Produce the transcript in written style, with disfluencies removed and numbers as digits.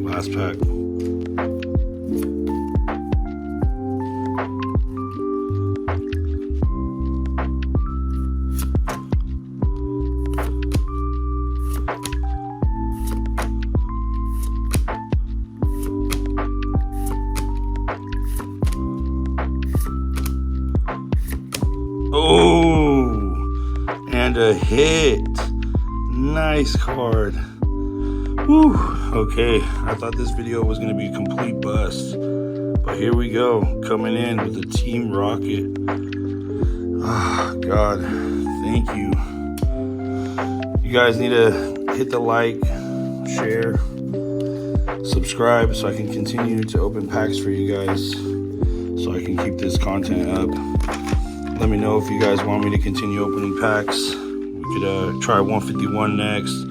Last pack. Oh, and a hit. Nice card. Whew. Okay, I thought this video was going to be a complete bust, but here we go, coming in with a Team Rocket. Oh, God, thank you. You guys need to hit the like, share, subscribe so I can continue to open packs for you guys, so I can keep this content up. Let me know if you guys want me to continue opening packs. We could try 151 next.